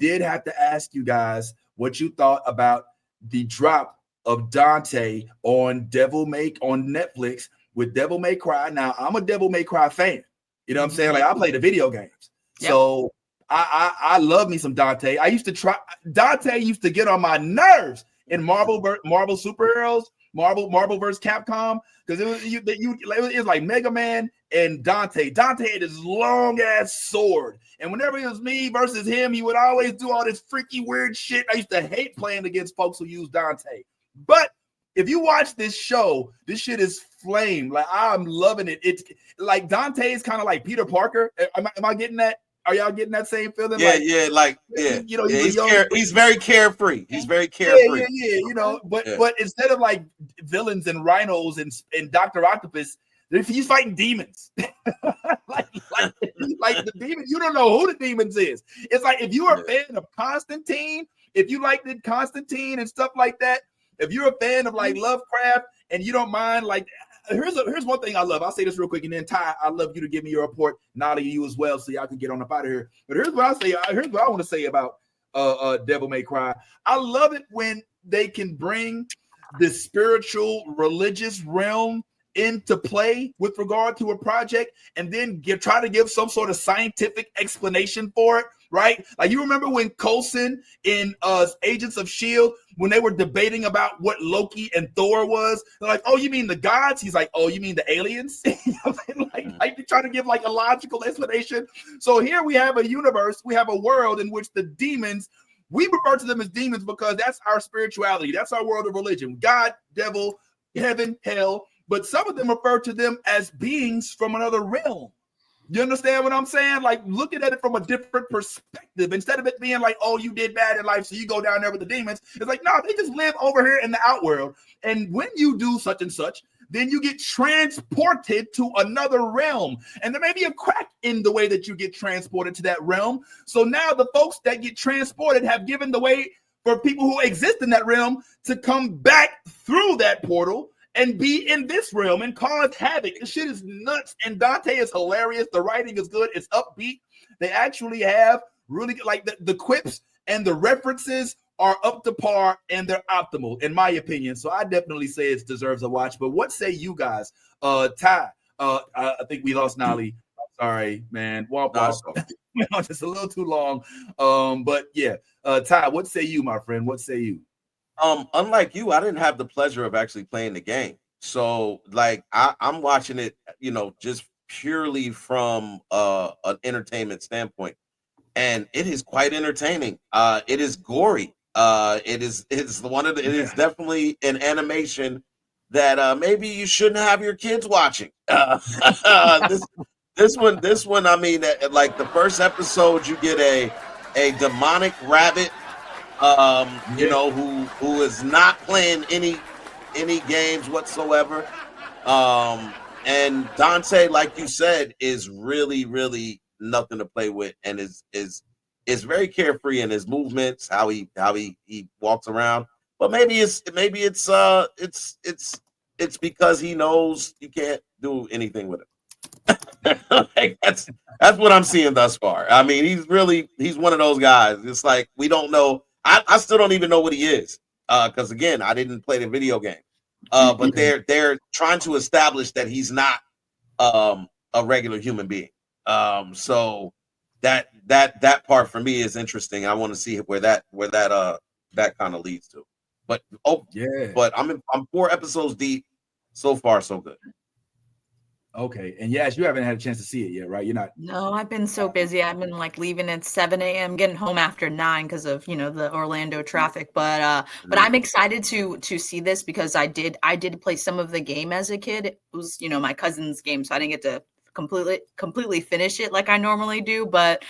did have to ask you guys what you thought about the drop of Dante on Netflix with Devil May Cry. Now, I'm a Devil May Cry fan. You know what I'm saying? Like, I play the video games. Yep. So I love me some Dante. Dante used to get on my nerves in Marvel superheroes, Marvel versus Capcom, because it was like Mega Man and Dante. Dante had this long ass sword, and whenever it was me versus him, he would always do all this freaky weird shit. I used to hate playing against folks who use Dante. But if you watch this show, this shit is flame. Like, I'm loving it. It's like Dante is kind of like Peter Parker. Am I getting that? Are y'all getting that same feeling? He's very carefree. He's very carefree. But instead of like villains and rhinos and Dr. Octopus, he's fighting demons. like the demon, you don't know who the demons is. It's like, if you are a fan of Constantine, if you liked Constantine and stuff like that, if you're a fan of like Lovecraft and you don't mind, like, here's one thing I love. I'll say this real quick, and then Ty, I'd love you to give me your report. Nolly, you as well, so y'all can get on up out of here. But here's what I say. Here's what I want to say about Devil May Cry. I love it when they can bring the spiritual, religious realm into play with regard to a project, and then try to give some sort of scientific explanation for it, right? Like, you remember when Coulson in Agents of S.H.I.E.L.D., when they were debating about what Loki and Thor was, they're like, oh, you mean the gods? He's like, oh, you mean the aliens? like they try to give like a logical explanation. So here we have a universe, we have a world in which the demons, we refer to them as demons because that's our spirituality. That's our world of religion. God, devil, heaven, hell. But some of them refer to them as beings from another realm. You understand what I'm saying? Like, looking at it from a different perspective, instead of it being like, oh, you did bad in life, so you go down there with the demons. It's like, no, they just live over here in the outworld. And when you do such and such, then you get transported to another realm. And there may be a crack in the way that you get transported to that realm. So now the folks that get transported have given the way for people who exist in that realm to come back through that portal and be in this realm and cause havoc. This shit is nuts. And Dante is hilarious. The writing is good. It's upbeat. They actually have really good, like the quips and the references are up to par and they're optimal, in my opinion. So I definitely say it deserves a watch. But what say you guys? Ty, I think we lost Nolly. Sorry, man. Womp womp. Just a little too long. But yeah, Ty, what say you, my friend? What say you? Unlike you, I didn't have the pleasure of actually playing the game. So like I'm watching it, just purely from an entertainment standpoint. And it is quite entertaining. It is gory. It is definitely an animation that maybe you shouldn't have your kids watching. This one, I mean, like the first episode, you get a demonic rabbit who is not playing any games whatsoever. And Dante, like you said, is really, really nothing to play with, and is very carefree in his movements, how he walks around. But maybe it's because he knows you can't do anything with it. Like, that's what I'm seeing thus far. I mean, he's one of those guys. It's like, we don't know. I still don't even know what he is, because again, I didn't play the video game. But they're trying to establish that he's not a regular human being. So that part for me is interesting. I want to see where that kind of leads to. But but I'm 4 episodes deep. So far, so good. Okay, and yes, you haven't had a chance to see it yet, right? You're not. No, I've been so busy. I've been like leaving at 7 a.m., getting home after 9 because of the Orlando traffic. But I'm excited to see this because I did play some of the game as a kid. It was my cousin's game, so I didn't get to completely finish it like I normally do. But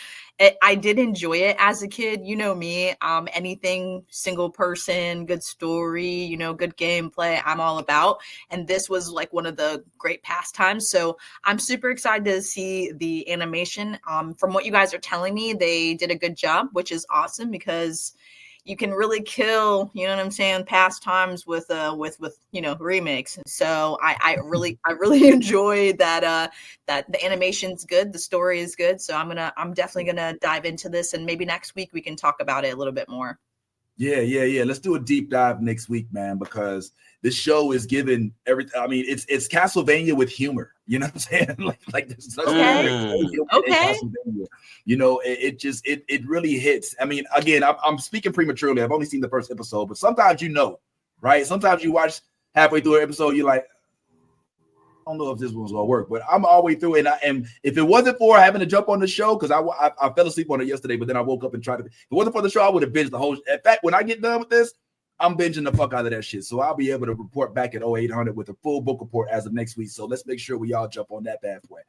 I did enjoy it as a kid. You know me, anything single person, good story, good gameplay, I'm all about. And this was like one of the great pastimes. So I'm super excited to see the animation. From what you guys are telling me, they did a good job, which is awesome because, you can really kill, you know what I'm saying, past times with you know, remakes. So I really enjoy that that the animation's good, the story is good. So I'm definitely gonna dive into this, and maybe next week we can talk about it a little bit more. Yeah. Let's do a deep dive next week, man, because this show is giving everything. I mean, it's Castlevania with humor. You know what I'm saying? like there's such humor in Castlevania. You know, it really hits. I mean, again, I'm speaking prematurely. I've only seen the first episode, but sometimes you know, right? Sometimes you watch halfway through an episode, you're like, I don't know if this one's gonna work, but I'm all the way through it. And if it wasn't for having to jump on the show, because I fell asleep on it yesterday, but then I woke up and tried to. If it wasn't for the show, I would have binged the whole. In fact, when I get done with this, I'm binging the fuck out of that shit. So I'll be able to report back at 0800 with a full book report as of next week. So let's make sure we all jump on that bad boy.